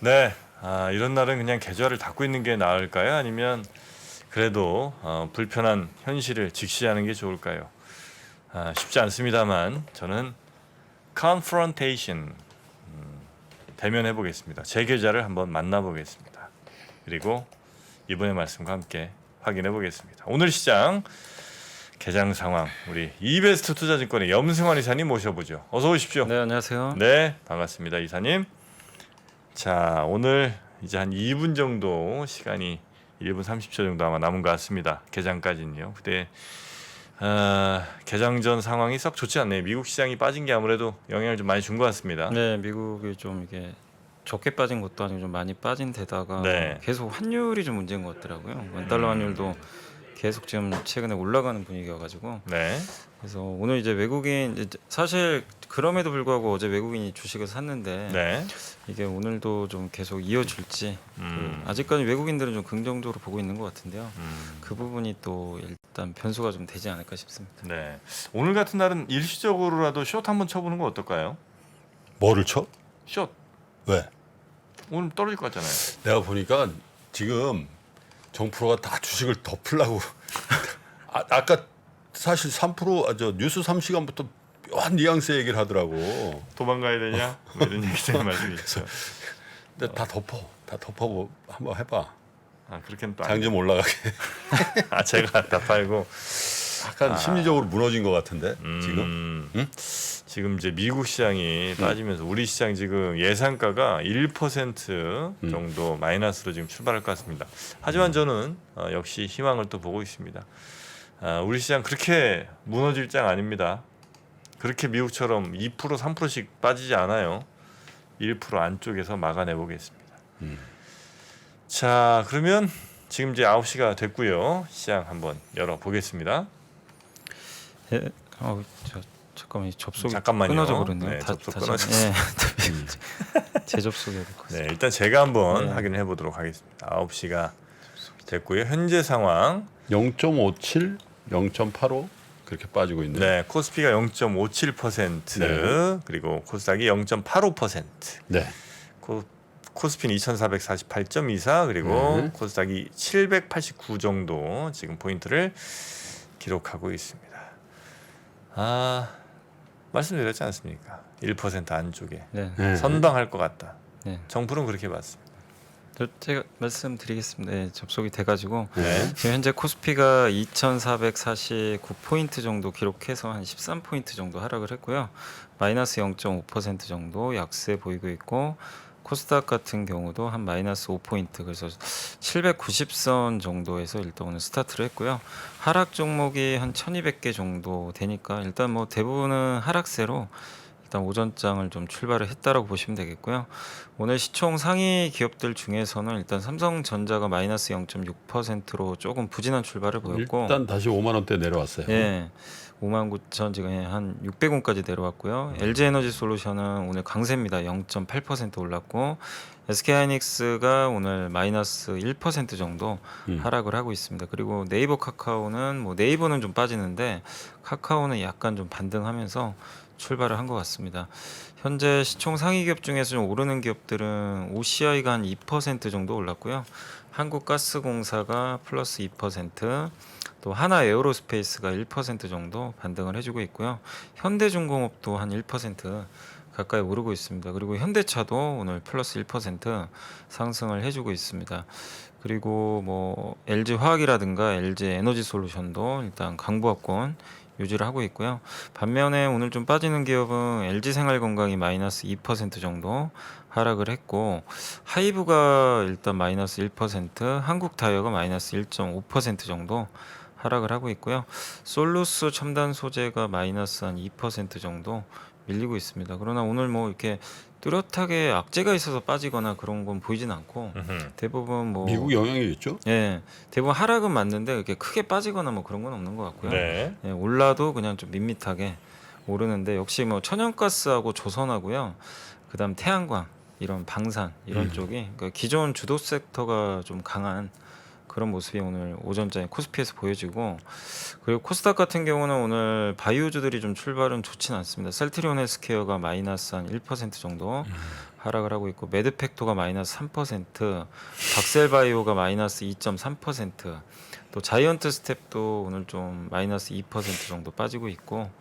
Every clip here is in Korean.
네, 이런 날은 그냥 계좌를 닫고 있는 게 나을까요? 아니면 그래도 불편한 현실을 직시하는 게 좋을까요? 쉽지 않습니다만 저는 confrontation, 대면해 보겠습니다. 제 계좌를 한번 만나 보겠습니다. 그리고 이번의 말씀과 함께 확인해 보겠습니다. 오늘 시장 개장 상황 우리 이베스트 투자증권의 염승환 이사님 모셔보죠. 어서 오십시오. 네, 안녕하세요. 네, 반갑습니다, 이사님. 자, 오늘 이제 한 2분 정도 시간이 1분 30초 정도 아마 남은 것 같습니다. 개장까지는요. 근데 개장 전 상황이 썩 좋지 않네요. 미국 시장이 빠진 게 아무래도 영향을 좀 많이 준 것 같습니다. 네, 미국이 좀 이게 좋게 빠진 것도 아니고 좀 많이 빠진 데다가 네. 계속 환율이 좀 문제인 것 같더라고요. 원달러 환율도 계속 지금 최근에 올라가는 분위기여가지고 네. 그래서 오늘 이제 외국인 이제 사실 그럼에도 불구하고 어제 외국인이 주식을 샀는데 네. 이게 오늘도 좀 계속 이어질지 아직까지 외국인들은 좀 긍정적으로 보고 있는 것 같은데요. 그 부분이 또 일단 변수가 좀 되지 않을까 싶습니다. 네. 오늘 같은 날은 일시적으로라도 숏 한번 쳐보는 거 어떨까요? 뭐를 쳐? 숏. 왜? 오늘 떨어질 것 같잖아요. 내가 보니까 지금 정프로가 다 주식을 덮으려고 아까 사실 3% 저 뉴스 3시간부터 묘한 뉘앙스 얘기를 하더라고. 도망가야 되냐? 뭐 이런 얘기적인 말씀이 있죠. 근데 다 덮어 뭐 한번 해봐. 그렇게는 또 장 좀 올라가게. 제가 다 팔고 약간 심리적으로 무너진 것 같은데 지금. 응? 지금 이제 미국 시장이 빠지면서 우리 시장 지금 예상가가 1% 정도 마이너스로 지금 출발할 것 같습니다. 하지만 저는 역시 희망을 또 보고 있습니다. 우리 시장 그렇게 무너질 장 아닙니다. 그렇게 미국처럼 2% 3%씩 빠지지 않아요. 1% 안쪽에서 막아내 보겠습니다. 자, 그러면 지금 이제 9시가 됐고요. 시장 한번 열어 보겠습니다. 예, 잠깐만 이 접속이 잠깐만요. 끊어져 버렸네요. 네, 접속 다시- 끊어졌어요. 예, 재접속해야 될 것 같습니다. 네, 일단 제가 한번 네. 확인해 보도록 하겠습니다. 9시가 됐고요. 현재 상황 0.57, 0.85 그렇게 빠지고 있네. 네, 코스피가 0.57%, 네. 그리고 코스닥이 0.85%. 네. 코스피는 2448.24, 그리고 네. 코스닥이 789 정도 지금 포인트를 기록하고 있습니다. 말씀드렸지 않습니까? 1% 안쪽에 네, 네. 선방할 것 같다. 네. 정부는 그렇게 봤습니다. 제가 말씀드리겠습니다. 네, 접속이 돼가지고 네. 지금 현재 코스피가 2,449포인트 정도 기록해서 한 13포인트 정도 하락을 했고요. 마이너스 0.5% 정도 약세 보이고 있고 코스닥 같은 경우도 한 마이너스 5포인트 그래서 790선 정도에서 일단 오늘 스타트를 했고요. 하락 종목이 한 1200개 정도 되니까 일단 뭐 대부분은 하락세로 일단 오전장을 좀 출발을 했다라고 보시면 되겠고요. 오늘 시총 상위 기업들 중에서는 일단 삼성전자가 마이너스 0.6%로 조금 부진한 출발을 보였고 일단 다시 5만 원대 내려왔어요. 예. 59,000 지금 한 600원까지 내려왔고요. LG에너지솔루션은 오늘 강세입니다. 0.8% 올랐고 SK하이닉스가 오늘 마이너스 1% 정도 하락을 하고 있습니다. 그리고 네이버 카카오는 뭐 네이버는 좀 빠지는데 카카오는 약간 좀 반등하면서 출발을 한 것 같습니다. 현재 시총 상위 기업 중에서 좀 오르는 기업들은 OCI가 한 2% 정도 올랐고요. 한국가스공사가 플러스 2%, 또 하나에어로스페이스가 1% 정도 반등을 해주고 있고요. 현대중공업도 한 1% 가까이 오르고 있습니다. 그리고 현대차도 오늘 플러스 1% 상승을 해주고 있습니다. 그리고 뭐 LG화학이라든가 LG에너지솔루션도 일단 강보합권 유지를 하고 있고요. 반면에 오늘 좀 빠지는 기업은 LG생활건강이 마이너스 2% 정도 하락을 했고 하이브가 일단 마이너스 1%, 한국타이어가 마이너스 1.5% 정도 하락을 하고 있고요. 솔루스 첨단 소재가 마이너스 한 2% 정도 밀리고 있습니다. 그러나 오늘 뭐 이렇게 뚜렷하게 악재가 있어서 빠지거나 그런 건 보이진 않고 대부분 뭐 미국 영향이겠죠? 예, 대부분 하락은 맞는데 이렇게 크게 빠지거나 뭐 그런 건 없는 것 같고요. 네. 예, 올라도 그냥 좀 밋밋하게 오르는데 역시 뭐 천연가스하고 조선하고요. 그다음 태양광 이런 방산 이런 쪽이 그러니까 기존 주도 섹터가 좀 강한 그런 모습이 오늘 오전장에 코스피에서 보여지고 그리고 코스닥 같은 경우는 오늘 바이오주들이 좀 출발은 좋지는 않습니다. 셀트리온 헬스케어가 마이너스 한 1% 정도 하락을 하고 있고 매드팩토가 마이너스 3%, 박셀바이오가 마이너스 2.3%, 또 자이언트 스텝도 오늘 좀 마이너스 2% 정도 빠지고 있고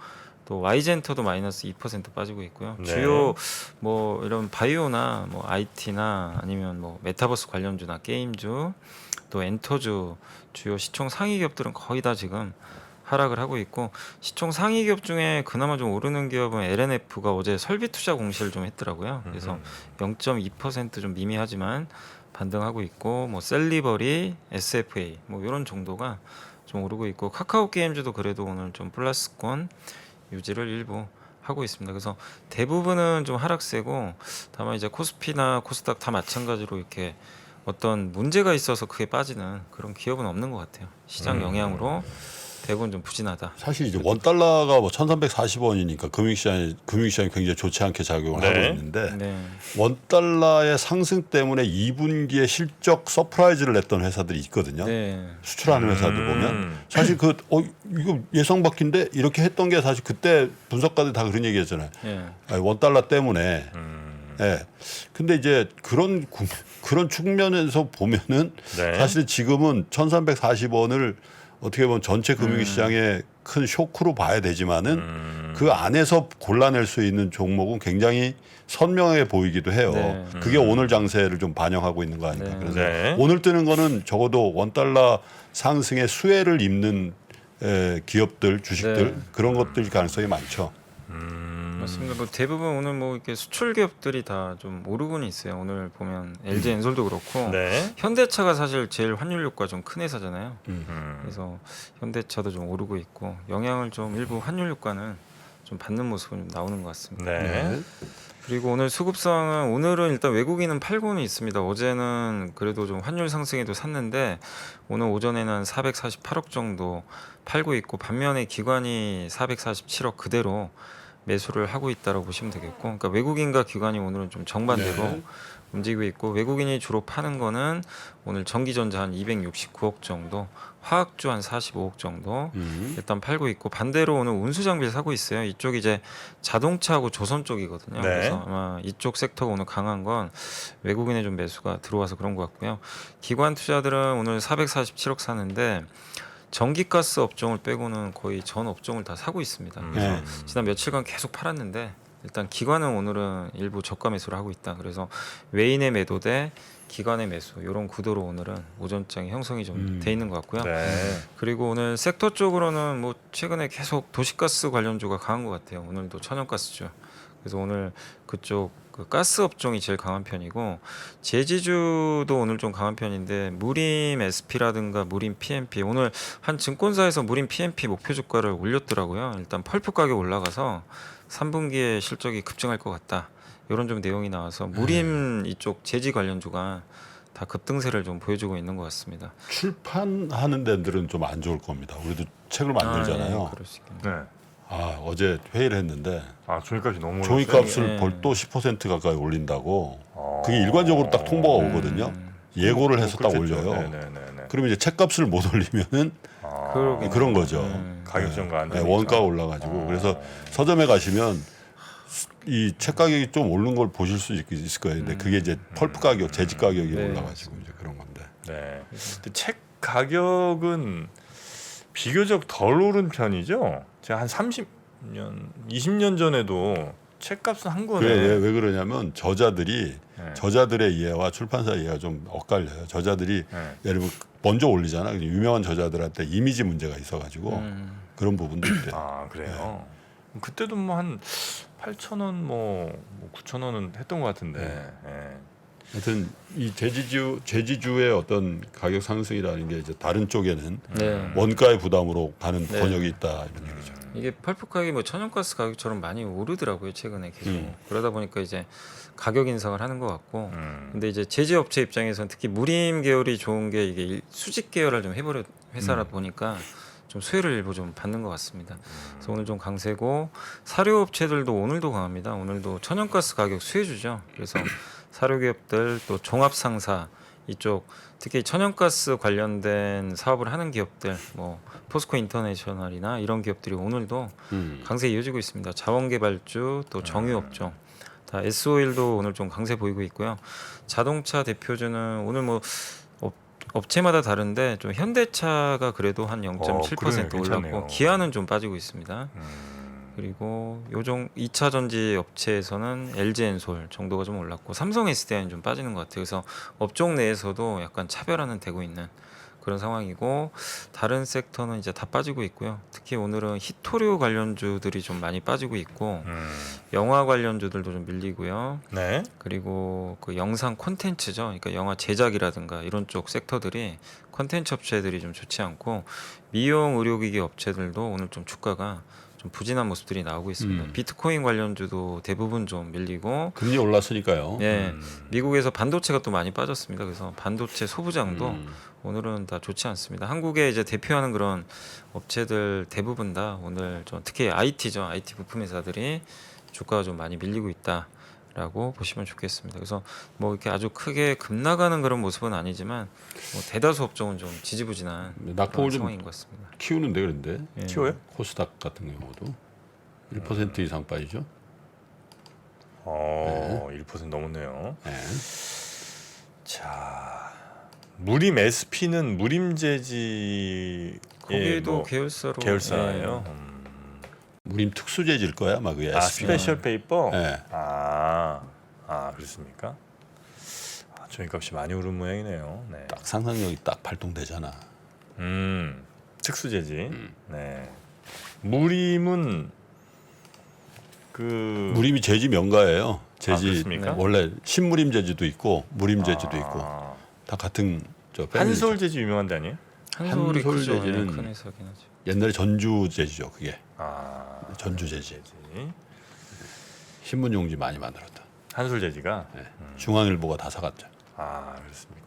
또 와이젠터도 마이너스 2% 빠지고 있고요. 네. 주요 뭐 이런 바이오나 뭐 IT나 아니면 뭐 메타버스 관련주나 게임주 또 엔터주 주요 시총 상위 기업들은 거의 다 지금 하락을 하고 있고 시총 상위 기업 중에 그나마 좀 오르는 기업은 LNF가 어제 설비 투자 공시를 좀 했더라고요. 그래서 0.2%좀 미미하지만 반등하고 있고 뭐 셀리버리, SFA 뭐 이런 정도가 좀 오르고 있고 카카오 게임즈도 그래도 오늘 좀 플러스권 유지를 일부 하고 있습니다. 그래서 대부분은 좀 하락세고 다만 이제 코스피나 코스닥 다 마찬가지로 이렇게 어떤 문제가 있어서 크게 빠지는 그런 기업은 없는 것 같아요. 시장 영향으로 대부분 좀 부진하다. 사실 이제 원 달러가 뭐 1,340원이니까 금융시장이 굉장히 좋지 않게 작용을 네. 하고 있는데 네, 원 달러의 상승 때문에 2분기에 실적 서프라이즈를 냈던 회사들이 있거든요. 네, 수출하는 회사들 보면 사실 이거 예상 밖인데 이렇게 했던 게 사실 그때 분석가들 다 그런 얘기했잖아요. 네, 원 달러 때문에. 예. 근데 이제 그런 측면에서 보면은 네. 사실 지금은 1,340원을 어떻게 보면 전체 금융시장의 큰 쇼크로 봐야 되지만은 그 안에서 골라낼 수 있는 종목은 굉장히 선명하게 보이기도 해요. 네. 그게 오늘 장세를 좀 반영하고 있는 거 아닌가. 네. 그래서 네. 오늘 뜨는 거는 적어도 원 달러 상승의 수혜를 입는 기업들, 주식들 네. 그런 것들 가능성이 많죠. 맞습니다. 뭐 대부분 오늘 뭐 이렇게 수출 기업들이 다 좀 오르고는 있어요. 오늘 보면 LG 엔솔도 그렇고 네. 현대차가 사실 제일 환율 효과 좀 큰 회사잖아요. 음. 그래서 현대차도 좀 오르고 있고 영향을 좀 일부 환율 효과는 좀 받는 모습은 좀 나오는 것 같습니다. 네. 그리고 오늘 수급 상황은 오늘은 일단 외국인은 팔고는 있습니다. 어제는 그래도 좀 환율 상승에도 샀는데 오늘 오전에는 한 448억 정도 팔고 있고 반면에 기관이 447억 그대로 매수를 하고 있다고 보시면 되겠고, 그러니까 외국인과 기관이 오늘은 좀 정반대로 네. 움직이고 있고 외국인이 주로 파는 거는 오늘 전기전자 한 269억 정도, 화학주 한 45억 정도 일단 팔고 있고 반대로 오늘 운수장비를 사고 있어요. 이쪽이 이제 자동차하고 조선 쪽이거든요. 네. 그래서 아마 이쪽 섹터가 오늘 강한 건 외국인의 좀 매수가 들어와서 그런 것 같고요. 기관 투자들은 오늘 447억 사는데 전기가스 업종을 빼고는 거의 전 업종을 다 사고 있습니다. 그래서 네. 지난 며칠간 계속 팔았는데 일단 기관은 오늘은 일부 저가 매수를 하고 있다. 그래서 외인의 매도 대 기관의 매수 이런 구도로 오늘은 오전장에 형성이 좀 돼 있는 것 같고요. 네. 그리고 오늘 섹터 쪽으로는 뭐 최근에 계속 도시가스 관련주가 강한 것 같아요. 오늘도 천연가스죠. 그래서 오늘 그쪽 그 가스 업종이 제일 강한 편이고 제지주도 오늘 좀 강한 편인데 무림 SP라든가 무림 PMP 오늘 한 증권사에서 무림 PMP 목표 주가를 올렸더라고요. 일단 펄프 가격 올라가서 3분기에 실적이 급증할 것 같다. 이런 좀 내용이 나와서 무림 이쪽 제지 관련주가 다 급등세를 좀 보여주고 있는 것 같습니다. 출판하는 데들은 좀 안 좋을 겁니다. 우리도 책을 만들잖아요. 그럴 수 있겠네요. 네. 어제 회의를 했는데 아, 종이값이 너무 올랐어요. 종이값을 네. 벌 또 10% 가까이 올린다고. 그게 일관적으로 딱 통보가 오거든요. 예고를 해서 딱 그렇겠죠. 올려요. 네네네. 그러면 이제 책값을 못 올리면은 그러게. 그런 거죠. 가격 전가 안 네, 되니까. 원가가 올라가지고 그래서 서점에 가시면 이 책 가격이 좀 오른 걸 보실 수 있을 거예요. 근데 그게 이제 펄프 가격, 재지 가격이 네. 올라가지고 이제 그런 건데. 네. 근데 책 가격은 비교적 덜 오른 편이죠. 제가 한 30년, 20년 전에도 책값은 한 권에 그게 왜 그러냐면 저자들이 네. 저자들의 이해와 출판사 이해가 좀 엇갈려요. 저자들이 네. 예를 들면 먼저 올리잖아. 유명한 저자들한테 이미지 문제가 있어가지고 그런 부분도 있대요. 아, 그래요. 그때도 뭐 한 8,000원, 뭐 9,000원은 했던 것 같은데. 예. 하여튼 이 제지주의 어떤 가격 상승이라는 게 이제 다른 쪽에는 네. 원가의 부담으로 가는 네. 번역이 있다 이런 얘기죠. 이게 펄프 가격이 뭐 천연가스 가격처럼 많이 오르더라고요 최근에 계속. 그러다 보니까 이제 가격 인상을 하는 것 같고. 근데 이제 제재업체 입장에서는 특히 무림 계열이 좋은 게 이게 수직 계열을 좀 해버려 회사라 보니까 좀 수혜를 일부 좀 받는 것 같습니다. 그래서 오늘 좀 강세고 사료업체들도 오늘도 강합니다. 오늘도 천연가스 가격 수혜주죠. 그래서 사료기업들 또 종합상사 이쪽 특히 천연가스 관련된 사업을 하는 기업들 뭐 포스코 인터내셔널이나 이런 기업들이 오늘도 강세 이어지고 있습니다. 자원개발주 또 정유업종 다 S51도 오늘 좀 강세 보이고 있고요. 자동차 대표주는 오늘 뭐 업체마다 다른데 좀 현대차가 그래도 한 0.7% 그러네요. 괜찮네요. 올랐고 기아는 좀 빠지고 있습니다. 그리고 요정 2차 전지 업체에서는 LG엔솔 정도가 좀 올랐고 삼성 SDI는 좀 빠지는 것 같아요. 그래서 업종 내에서도 약간 차별화는 되고 있는 그런 상황이고 다른 섹터는 이제 다 빠지고 있고요. 특히 오늘은 히토류 관련주들이 좀 많이 빠지고 있고 영화 관련주들도 좀 밀리고요. 네. 그리고 그 영상 콘텐츠죠. 그러니까 영화 제작이라든가 이런 쪽 섹터들이 콘텐츠 업체들이 좀 좋지 않고 미용 의료기기 업체들도 오늘 좀 주가가 좀 부진한 모습들이 나오고 있습니다. 비트코인 관련주도 대부분 좀 밀리고 금리 올랐으니까요. 예, 미국에서 반도체가 또 많이 빠졌습니다. 그래서 반도체 소부장도 오늘은 다 좋지 않습니다. 한국에 이제 대표하는 그런 업체들 대부분 다 오늘 좀 특히 IT죠. IT 부품 회사들이 주가가 좀 많이 밀리고 있다라고 보시면 좋겠습니다. 그래서 뭐 이렇게 아주 크게 급나가는 그런 모습은 아니지만 뭐 대다수 업종은 좀 지지부진한 낙폭을 그런 좀 상황인 것 같습니다. 키우는데 그런데 예. 키워요? 코스닥 같은 경우도 1% 이상 빠지죠. 1% 넘었네요. 네. 자, 무림 SP는 무림재지 거기도 계열사로 계열사예요. 무림 특수 재질 거야, 막 그 아, SP가. 스페셜 페이퍼. 네. 그렇습니까? 종이값이 많이 오른 모양이네요. 네. 딱 상상력이 딱 발동되잖아. 특수재지. 네. 무림은 그 무림이 재지 명가예요. 재지 그렇습니까? 원래 신무림 재지도 있고 무림 재지도 있고 다 같은 저 패밀리죠. 한솔 재지 유명한 데 아니에요? 한솔이 한솔 크죠. 재질은 큰 회사긴 하죠. 옛날에 전주 재지죠. 그게 전주 재지. 재지. 신문 용지 많이 만들었다. 한솔 재지가 네. 중앙일보가 다 사갔죠. 그렇습니까?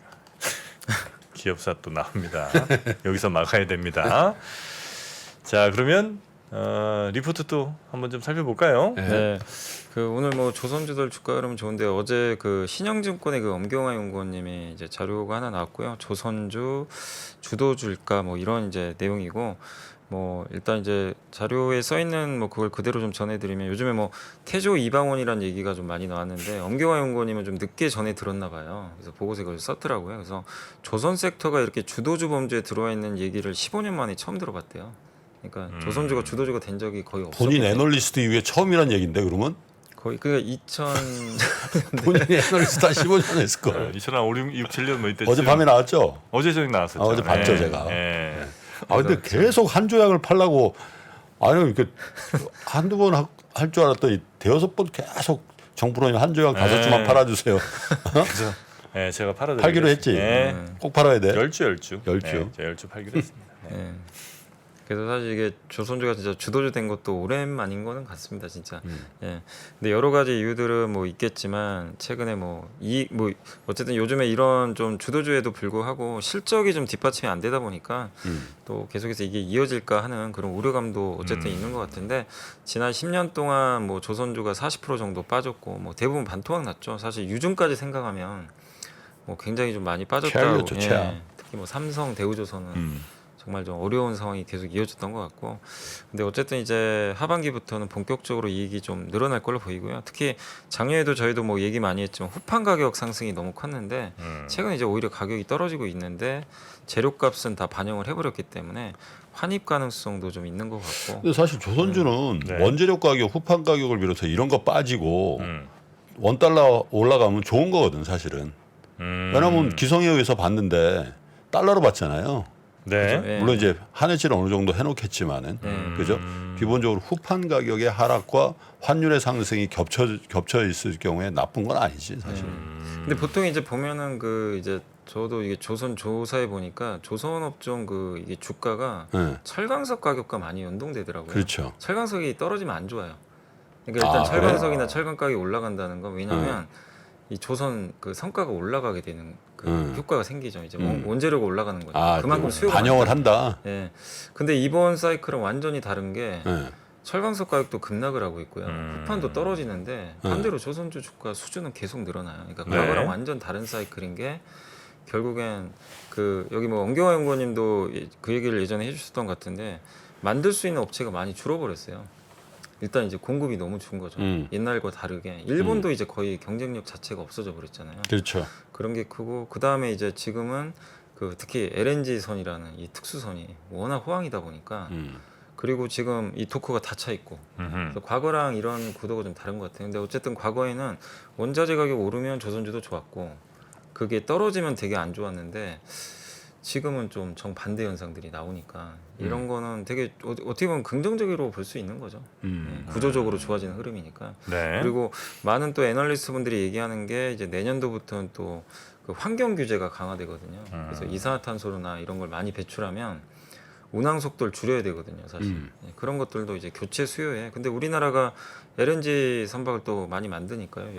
기업사 또 나옵니다. 여기서 막아야 됩니다. 자, 그러면 리포트 또 한번 좀 살펴볼까요? 네. 그 오늘 뭐 조선주들 주가 흐름 좋은데 어제 그 신영증권의 그 엄경화 연구원님이 이제 자료가 하나 나왔고요. 조선주 주도주일까 뭐 이런 이제 내용이고 뭐 일단 이제 자료에 써 있는 뭐 그걸 그대로 좀 전해드리면 요즘에 뭐 태조 이방원이라는 얘기가 좀 많이 나왔는데 엄경화 연구원님은 좀 늦게 전해 들었나 봐요. 그래서 보고서 그걸 썼더라고요. 그래서 조선 섹터가 이렇게 주도주 범주에 들어와 있는 얘기를 15년 만에 처음 들어봤대요. 그러니까 조선주가 주도주가 된 적이 거의 없었고 본인 애널리스트 이후에 처음이란 얘기인데 그러면 거의 그러니까 2000 본인 애널리스트 한 15년 했을 걸. 2005, 6, 7년 뭐 이때 어젯밤에 나왔죠. 어제 저녁 나왔었죠. 어제 봤죠, 제가. 예. 근데 계속 한 조약을 팔라고 아니 이렇게 한두 번 할 줄 알았더니 대여섯 번 계속 정부로는 한 조약 다섯 주만 팔아주세요. 그래서 제가 팔아드리겠습니다. 팔기로 했지. 꼭 팔아야 돼. 열주. 열주. 네, 제가 열주 팔기로 했습니다. 네. 예. 그래서 사실 이게 조선주가 진짜 주도주 된 것도 오랜만인 거는 같습니다, 진짜. 예. 근데 여러 가지 이유들은 뭐 있겠지만 최근에 뭐 어쨌든 요즘에 이런 좀 주도주에도 불구하고 실적이 좀 뒷받침이 안 되다 보니까 또 계속해서 이게 이어질까 하는 그런 우려감도 어쨌든 있는 것 같은데 지난 10년 동안 뭐 조선주가 40% 정도 빠졌고 뭐 대부분 반토막 났죠. 사실 유중까지 생각하면 뭐 굉장히 좀 많이 빠졌다고. 최악이었죠, 최악. 특히 뭐 삼성, 대우조선은 정말 좀 어려운 상황이 계속 이어졌던 것 같고 근데 어쨌든 이제 하반기부터는 본격적으로 이익이 좀 늘어날 걸로 보이고요. 특히 작년에도 저희도 뭐 얘기 많이 했지만 후판 가격 상승이 너무 컸는데 최근 이제 오히려 가격이 떨어지고 있는데 재료값은 다 반영을 해버렸기 때문에 환입 가능성도 좀 있는 것 같고 근데 사실 조선주는 네. 원재료 가격, 후판 가격을 비롯해 이런 거 빠지고 원 달러 올라가면 좋은 거거든 사실은. 왜냐하면 기성에 의해서 봤는데 달러로 봤잖아요. 네. 네. 물론 이제 한해치를 어느 정도 해놓겠지만은 그죠? 기본적으로 후판 가격의 하락과 환율의 상승이 겹쳐 있을 경우에 나쁜 건 아니지 사실. 근데 보통 이제 보면은 그 이제 저도 이게 조선 조사해 보니까 조선 업종 그 이게 주가가 네. 철강석 가격과 많이 연동되더라고요. 그렇죠. 철강석이 떨어지면 안 좋아요. 그러니까 일단 아, 철강석이나 철강 가격이 올라간다는 건 왜냐하면 이 조선 그 성과가 올라가게 되는 그 효과가 생기죠. 이제 원재료가 올라가는 거죠. 그만큼 수요가 반영을 많다. 한다. 예. 근데 이번 사이클은 완전히 다른 게 네. 철강석 가격도 급락을 하고 있고요. 후판도 떨어지는데 반대로 조선주 주가 수준은 계속 늘어나요. 그러니까 네. 과거랑 완전 다른 사이클인 게 결국엔 그 여기 뭐 엄경화 연구원님도 그 얘기를 예전에 해주셨던 것 같은데 만들 수 있는 업체가 많이 줄어버렸어요. 일단 이제 공급이 너무 준 거죠. 옛날과 다르게 일본도 이제 거의 경쟁력 자체가 없어져 버렸잖아요. 그렇죠. 그런 게 크고 그 다음에 이제 지금은 그 특히 LNG 선이라는 이 특수선이 워낙 호황이다 보니까 그리고 지금 이 도크가 다 차 있고 그래서 과거랑 이런 구도가 좀 다른 것 같아요. 근데 어쨌든 과거에는 원자재 가격 오르면 조선주도 좋았고 그게 떨어지면 되게 안 좋았는데 지금은 좀 정반대 현상들이 나오니까 이런 거는 되게 어떻게 보면 긍정적으로 볼 수 있는 거죠. 구조적으로 좋아지는 흐름이니까. 네. 그리스트 많은 또 애널리스트 분들이 얘기하는 게 이제 내년도부터는 또 그 환경 규제가 강화되거든요. 그래서 이산화탄소나 이런 걸 많이 배출하면 운항 속도를 줄여야 되거든요, 사실. 예, 그런 것들도 이제 교체 수요에. 근데 우리나라가 LNG 선박을 또 많이 만드니까요,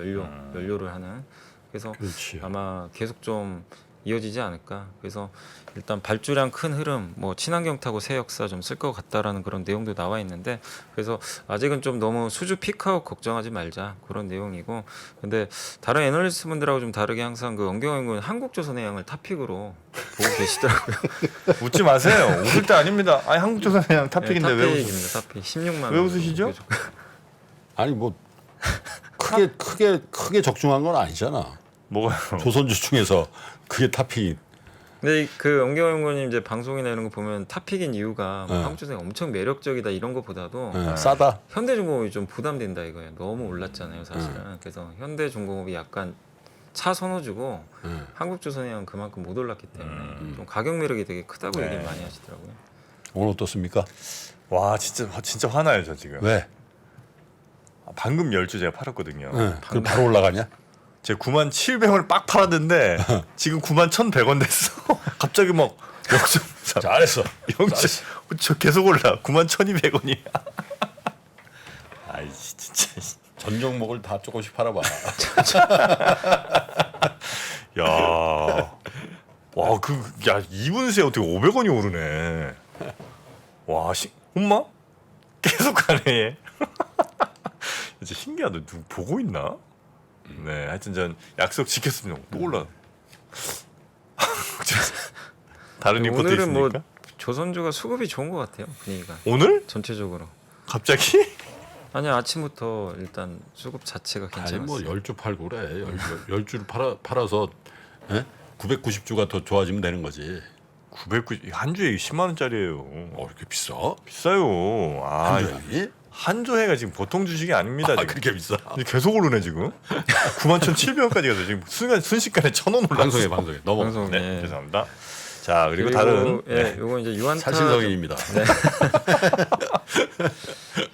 연료를 하는. 그래서 그렇지. 아마 계속 좀 이어지지 않을까. 그래서 일단 발주량 큰 흐름, 뭐 친환경 타고 새 역사 좀 쓸 것 같다라는 그런 내용도 나와 있는데, 그래서 아직은 좀 너무 수주 피크아웃 걱정하지 말자 그런 내용이고, 근데 다른 애널리스트 분들하고 좀 다르게 항상 그 엄경영군 한국조선해양을 탑픽으로 보고 계시더라고요. 웃지 마세요. 웃을 때 아닙니다. 아니 한국조선해양 탑픽인데 왜 웃으세요? 탑픽입니다. 탑픽 16만. 왜 웃으시죠? 아니 뭐 크게 적중한 건 아니잖아. 뭐가요? 조선주 중에서 그게 탑픽이. 근데 그 엄경영 의원님 이제 방송이나 이런 거 보면 탑픽인 이유가 뭐 네. 한국조선이 엄청 매력적이다 이런 것보다도 싸다. 현대중공업이 좀 부담된다 이거예요. 너무 올랐잖아요, 사실은. 그래서 현대중공업이 약간 차 선호주고 한국조선해양 그만큼 못 올랐기 때문에 좀 가격 매력이 되게 크다고 얘기를 많이 하시더라고요. 오늘 어떻습니까? 와 진짜 화나요 저 지금. 왜? 방금 10주 제가 팔았거든요. 그럼 바로 올라가냐? 제가 97,000원을 빡 팔았는데 지금 91,100원 됐어. 갑자기 막 0.3. 잘했어. 0.3. 저 계속 올라. 91,200원이야. 아이 진짜. 전 종목을 다 조금씩 팔아봐. 야. 와, 야, 2분 새에 어떻게 500원이 오르네. 와, 엄마? 계속 가네. 얘. 진짜 신기하다. 누구 보고 있나? 네, 하여튼 전 약속 지켰습니다. 또 올라. 다른 리포트 오늘은 뭐 있습니까? 조선주가 수급이 좋은 것 같아요, 분위기가 오늘? 전체적으로. 갑자기? 아니 아침부터 일단 수급 자체가 아니 괜찮았어요. 뭐 10주 팔고 그래. 10주를 팔아서 990주가 더 좋아지면 되는 거지. 990, 한 주에 10만 원짜리예요. 이렇게 비싸? 비싸요. 아, 한주에? 한조해가 지금 보통 주식이 아닙니다. 지금. 그렇게 비싸? 계속 오르네 지금. 91,700원까지 가서 지금 순식간에 1,000원 올랐어. 방송에 넘어. 방송, 네, 예. 죄송합니다. 자 그리고 다른 예, 요거 이제 유한타 사실성인입니다.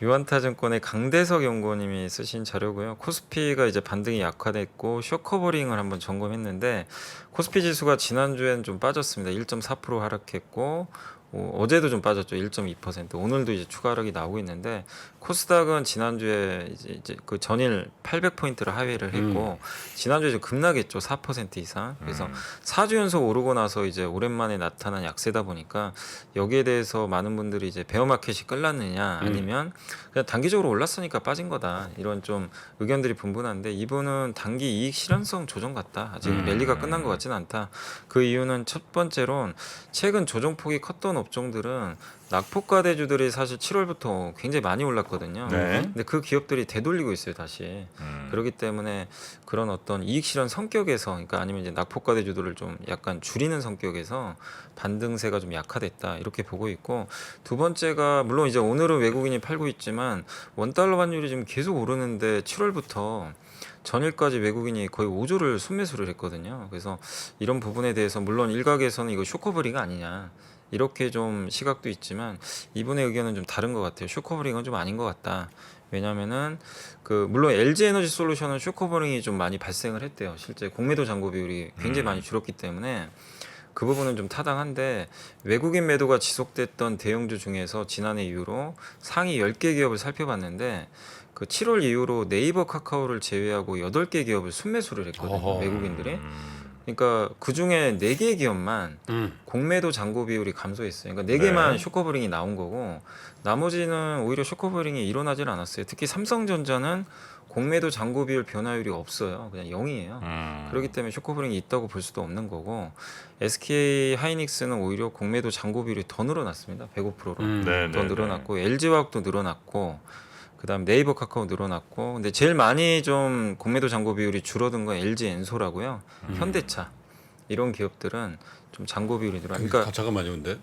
유한타증권의 강대석 연구원님이 쓰신 자료고요. 코스피가 이제 반등이 약화됐고 쇼커버링을 한번 점검했는데 코스피 지수가 지난주에는 좀 빠졌습니다. 1.4% 하락했고 어제도 좀 빠졌죠. 1.2%. 오늘도 이제 추가 하락이 나오고 있는데 코스닥은 지난주에 이제 그 전일 800포인트를 하회를 했고 지난주에 좀 급락했죠. 4% 이상. 그래서 4주 연속 오르고 나서 이제 오랜만에 나타난 약세다 보니까 여기에 대해서 많은 분들이 이제 베어마켓이 끌랐느냐 아니면 그냥 단기적으로 올랐으니까 빠진 거다. 이런 좀 의견들이 분분한데 이분은 단기 이익 실현성 조정 같다. 아직 랠리가 끝난 것 같지는 않다. 그 이유는 첫 번째로는 최근 조정폭이 컸던 업종들은 낙폭과대주들이 사실 7월부터 굉장히 많이 올랐거든요. 네. 근데 그 기업들이 되돌리고 있어요, 다시. 그렇기 때문에 그런 어떤 이익 실현 성격에서, 그러니까 아니면 이제 낙폭과대주들을 좀 약간 줄이는 성격에서 반등세가 좀 약화됐다 이렇게 보고 있고, 두 번째가 물론 이제 오늘은 외국인이 팔고 있지만 원달러 환율이 지금 계속 오르는데 7월부터 전일까지 외국인이 거의 5조를 순매수를 했거든요. 그래서 이런 부분에 대해서 물론 일각에서는 이거 쇼커버링 아니냐 이렇게 좀 시각도 있지만 이분의 의견은 좀 다른 것 같아요. 쇼커버링은 좀 아닌 것 같다. 왜냐면은 그 물론 LG 에너지 솔루션은 쇼커버링이 좀 많이 발생을 했대요. 실제 공매도 잔고 비율이 굉장히 많이 줄었기 때문에 그 부분은 좀 타당한데 외국인 매도가 지속됐던 대형주 중에서 지난해 이후로 상위 10개 기업을 살펴봤는데 그 7월 이후로 네이버 카카오를 제외하고 8개 기업을 순매수를 했거든요. 외국인들이. 그러니까 그 중에 4개 기업만 공매도 잔고 비율이 감소했어요. 그러니까 4개만 네. 쇼커버링이 나온 거고 나머지는 오히려 쇼커버링이 일어나질 않았어요. 특히 삼성전자는 공매도 잔고 비율 변화율이 없어요. 그냥 0이에요. 그렇기 때문에 쇼커버링이 있다고 볼 수도 없는 거고 SK 하이닉스는 오히려 공매도 잔고 비율이 더 늘어났습니다. 105%로 네, 더 네, 늘어났고 LG화학도 늘어났고 그다음 네이버 카카오 늘어났고 근데 제일 많이 좀 공매도 잔고 비율이 줄어든 건 LG 엔소라고요. 현대차 이런 기업들은 좀 잔고 비율이 늘어. 그러니까 잠깐만요, 근데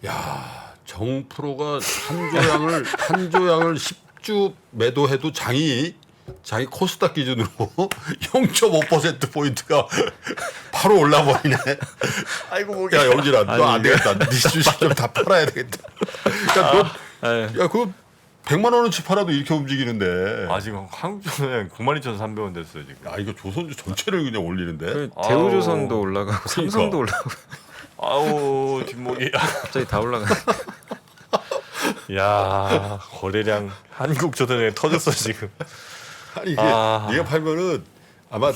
야 정프로가 한조양을 10주 매도해도 장이 코스닥 기준으로 0.5% 포인트가 바로 올라버리네. 아이고 목이. 야 영진아, 너 안 되겠다. 네 주식 좀 다 팔아야 되겠다. 야 그거 100만 원어치 팔아도 이렇게 움직이는데. 아 지금 한국전에 92,300원 됐어요 지금. 야 이거 조선주 전체를 그냥 올리는데. 그 대우조선도 올라가고 삼성도 올라가고 아우 뒷목이. 갑자기 다 올라가. 야 거래량 한국전에 터졌어 지금. 아니 이게 네가 팔면은 아마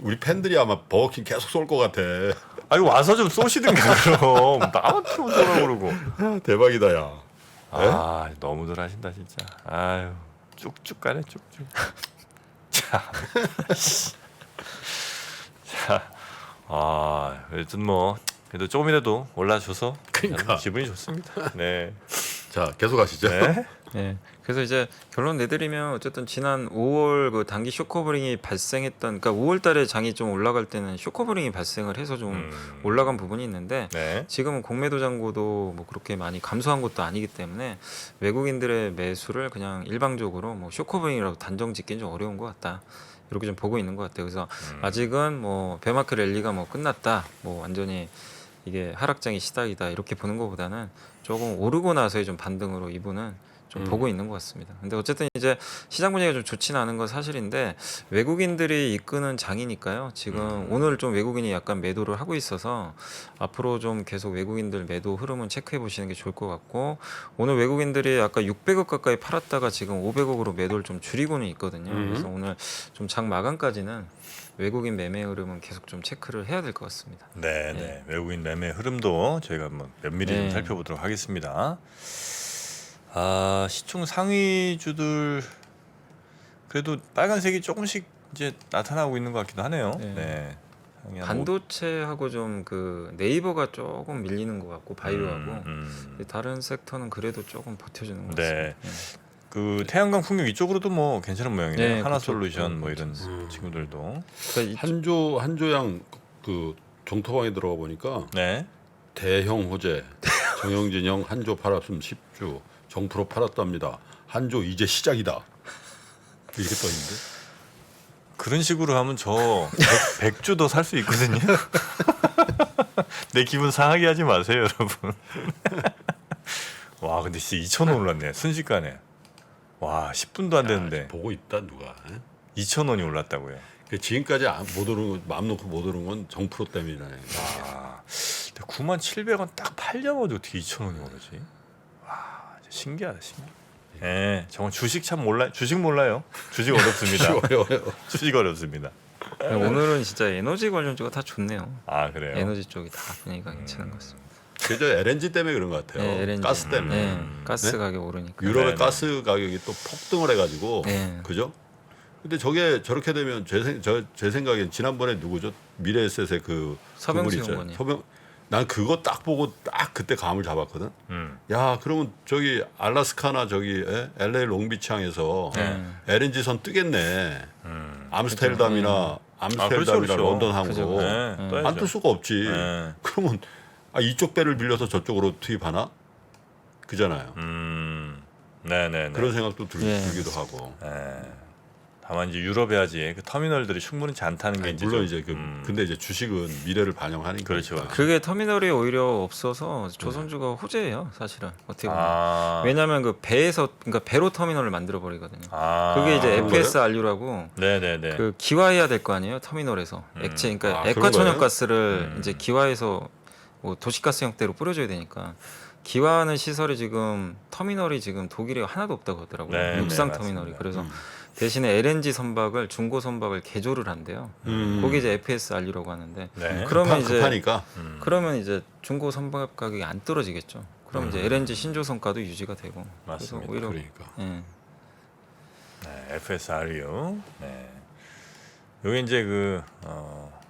우리 팬들이 아마 버거킹 계속 쏠 것 같아. 아니 와서 좀 쏘시든가 그럼. 나만 키워 쏘라 그러고. 대박이다 야. 아 너무들 하신다 진짜. 아유 쭉쭉 가네 쭉쭉. 자, 여튼 뭐 그래도 조금이라도 올라줘서 그러니까. 기분이 좋습니다. 네. 자 계속 하시죠. 네. 네. 그래서 이제 결론 내드리면 어쨌든 지난 5월 그 단기 쇼커버링이 발생했던 그러니까 5월달에 장이 좀 올라갈 때는 쇼커버링이 발생을 해서 좀 올라간 부분이 있는데 네. 지금은 공매도 잔고도 뭐 그렇게 많이 감소한 것도 아니기 때문에 외국인들의 매수를 그냥 일방적으로 뭐 쇼커버링이라고 단정 짓기는 좀 어려운 것 같다. 이렇게 좀 보고 있는 것 같아요. 그래서 아직은 뭐 베마크 랠리가 뭐 끝났다. 뭐 완전히 이게 하락장이 시작이다. 이렇게 보는 것보다는 조금 오르고 나서의 좀 반등으로 이분은 좀 보고 있는 것 같습니다. 근데 어쨌든 이제 시장 분위기가 좀 좋지는 않은 건 사실인데 외국인들이 이끄는 장이니까요. 지금 오늘 좀 외국인이 약간 매도를 하고 있어서 앞으로 좀 계속 외국인들 매도 흐름은 체크해 보시는 게 좋을 것 같고 오늘 외국인들이 아까 600억 가까이 팔았다가 지금 500억으로 매도를 좀 줄이고는 있거든요. 그래서 오늘 좀 장 마감까지는 외국인 매매 흐름은 계속 좀 체크를 해야 될 것 같습니다. 네, 네. 외국인 매매 흐름도 저희가 한번 면밀히 좀 네. 살펴보도록 하겠습니다. 시총 상위주들 그래도 빨간색이 조금씩 이제 나타나고 있는 것 같기도 하네요. 네. 네. 상위 한 반도체하고 좀 그 네이버가 조금 밀리는 것 같고 바이오하고 근데 다른 섹터는 그래도 조금 버텨주는 것 네. 같습니다. 그 태양광 풍력 이쪽으로도 뭐 괜찮은 모양이네요. 네, 하나솔루션 그쪽, 뭐 이런 친구들도. 그러니까 한조양 그 정토방에 들어가 보니까 네. 대형 호재 정영진형 한조 팔았음 10주 정프로 팔았답니다. 한조 이제 시작이다. 이렇게 써 있는데. 그런 식으로 하면 저 100주도 살 수 있거든요. 내 기분 상하게 하지 마세요, 여러분. 와, 근데 진짜 2,000원 올랐네. 순식간에. 와, 10분도 안 됐는데 보고 있다 누가. 2,000원이 올랐다고요. 지금까지 못 오른 마음 놓고 못 오른 건 정프로 때문이네. 아, 97,000원 딱 팔려가지고 어떻게 2,000원이 오르지? 와, 진짜 신기하다, 신기해. 네, 정말 주식 참 몰라, 주식 몰라요. 주식 어렵습니다. 어려워요. 주식 어렵습니다. 오늘은 진짜 에너지 관련주가 다 좋네요. 아, 그래요? 에너지 쪽이 다 분위기가 괜찮은 것 같습니다. 그저 LNG 때문에 그런 것 같아요. 네, LNG. 가스 때문에. 네, 가스 네? 가격 오르니까. 유럽의 네, 네. 가스 가격이 또 폭등을 해가지고 네. 그죠? 근데 저게 저렇게 되면 제 생각엔 지난번에 누구죠? 미래에셋의 그 서병수 그분 있잖아요. 연구원이요. 난 그거 딱 보고 딱 그때 감을 잡았거든. 야 그러면 저기 알라스카나 저기 LA 롱비치항에서 네. LNG 선 뜨겠네. 암스테르담이나 그렇죠, 그렇죠. 런던항으로 그죠. 네, 떠야죠. 안 뜰 수가 없지. 네. 그러면 이쪽 배를 빌려서 저쪽으로 투입하나? 그잖아요. 네네네. 그런 생각도 예. 들기도 하고. 네. 다만 이제 유럽에 아직 그 터미널들이 충분치 않다는 게 아니, 이제 물론 좀, 이제 근데 이제 주식은 미래를 반영하니까. 그렇죠. 그게 터미널이 오히려 없어서 조선주가 호재예요, 사실은. 어떻게 보면. 왜냐하면 그 배에서 그러니까 배로 터미널을 만들어 버리거든요. 그게 이제 그런 FSRU라고 네네네. 그 기화해야 될 거 아니에요, 터미널에서 액체, 그러니까 아, 그런 액화천연 거예요? 가스를 이제 기화해서 뭐 도시가스 형태로 뿌려줘야 되니까 기화하는 시설이 지금 터미널이 지금 독일에 하나도 없다고 하더라고요. 네, 육상 네, 터미널이. 맞습니다. 그래서 대신에 LNG 선박을 중고 선박을 개조를 한대요. 거기 이제 FSRU라고 하는데 네. 그러면 이제 급하니까. 그러면 이제 중고 선박 가격이 안 떨어지겠죠. 그럼 이제 LNG 신조선가도 유지가 되고. 맞습니다. 그래서 오히려 그러니까. 예. 네, FSRU. 네. 여기 이제 그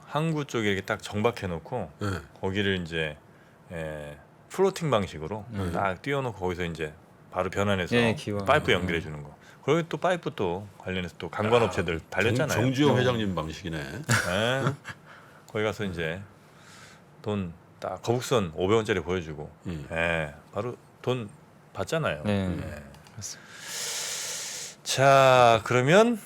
항구 쪽에 이렇게 딱 정박해 놓고 네. 거기를 이제 플로팅 방식으로 네. 딱 띄워놓고 거기서 이제 바로 변환해서 예, 기원. 파이프 연결해 주는 거. 그리고 또 파이프 또 관련해서 또 관광업체들 달렸잖아요. 정주영 회장님 방식이네. 예. 거기 가서 이제 돈 딱 거북선 500원짜리 보여주고, 예, 바로 돈 받잖아요. 네. 예. 자, 그러면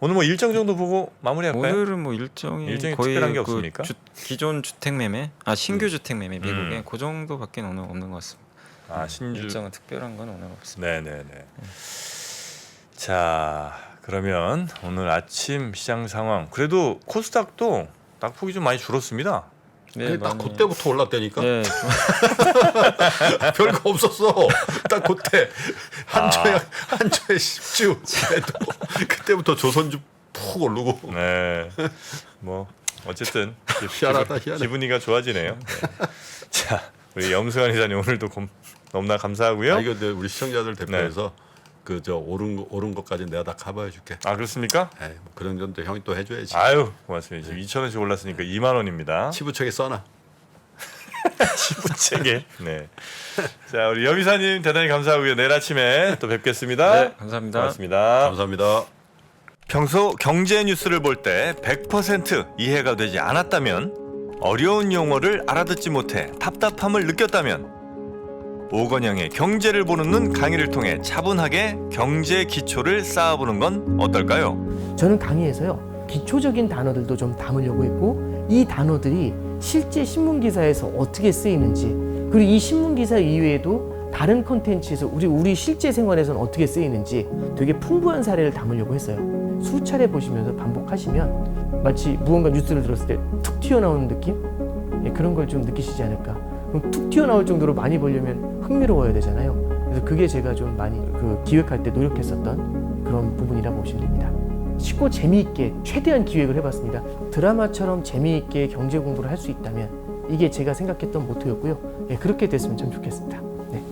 오늘 뭐 일정 정도 보고 마무리할까요? 오늘은 뭐 일정이 일정이 거의 특별한 게 그 없습니까? 기존 주택 매매, 신규 주택 매매 미국에 그 정도밖에 오늘 없는 것 같습니다. 신주. 일정은 특별한 건 오늘 없습니다. 네네네. 자, 그러면 오늘 아침 시장 상황. 그래도 코스닥도 낙폭이 좀 많이 줄었습니다. 네, 딱 많이- 그때부터 올랐다니까. 네, 별거 없었어. 딱 그때 한 초에 10주. 그때부터 조선주 푹 오르고. 네. 뭐 어쨌든 희한하다, 희한해. 기분이가 좋아지네요. 네. 자, 우리 염승환 이사님 오늘도 너무나 감사하고요. 이거 근데 우리 시청자들 대표해서 그 저 오른 것까지 내가 다 커버해 줄게. 아, 그렇습니까? 에이, 뭐 그런 정도 형이 또 해줘야지. 아유, 고맙습니다. 지금 2,000원씩 올랐으니까 2만 원입니다. 치부책에 써놔. 치부책에. 네. 자, 우리 염 이사님 대단히 감사하고요. 내일 아침에 또 뵙겠습니다. 네, 감사합니다. 고맙습니다. 감사합니다. 평소 경제 뉴스를 볼 때 100% 이해가 되지 않았다면, 어려운 용어를 알아듣지 못해 답답함을 느꼈다면, 오건영의 경제를 보는 눈 강의를 통해 차분하게 경제 기초를 쌓아보는 건 어떨까요? 저는 강의에서요, 기초적인 단어들도 좀 담으려고 했고, 이 단어들이 실제 신문 기사에서 어떻게 쓰이는지, 그리고 이 신문 기사 이외에도 다른 콘텐츠에서 우리 실제 생활에서는 어떻게 쓰이는지 되게 풍부한 사례를 담으려고 했어요. 수차례 보시면서 반복하시면 마치 무언가 뉴스를 들었을 때 툭 튀어나오는 느낌? 예, 그런 걸 좀 느끼시지 않을까. 그럼 툭 튀어나올 정도로 많이 보려면 흥미로워야 되잖아요. 그래서 그게 제가 좀 많이 기획할 때 노력했었던 그런 부분이라고 보시면 됩니다. 쉽고 재미있게 최대한 기획을 해봤습니다. 드라마처럼 재미있게 경제 공부를 할 수 있다면 이게 제가 생각했던 모토였고요. 예, 그렇게 됐으면 참 좋겠습니다. 네.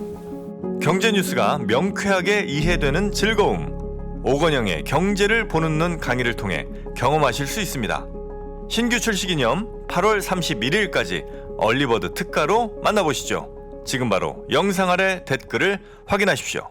경제 뉴스가 명쾌하게 이해되는 즐거움. 오건영의 경제를 보는 눈 강의를 통해 경험하실 수 있습니다. 신규 출시 기념 8월 31일까지 얼리버드 특가로 만나보시죠. 지금 바로 영상 아래 댓글을 확인하십시오.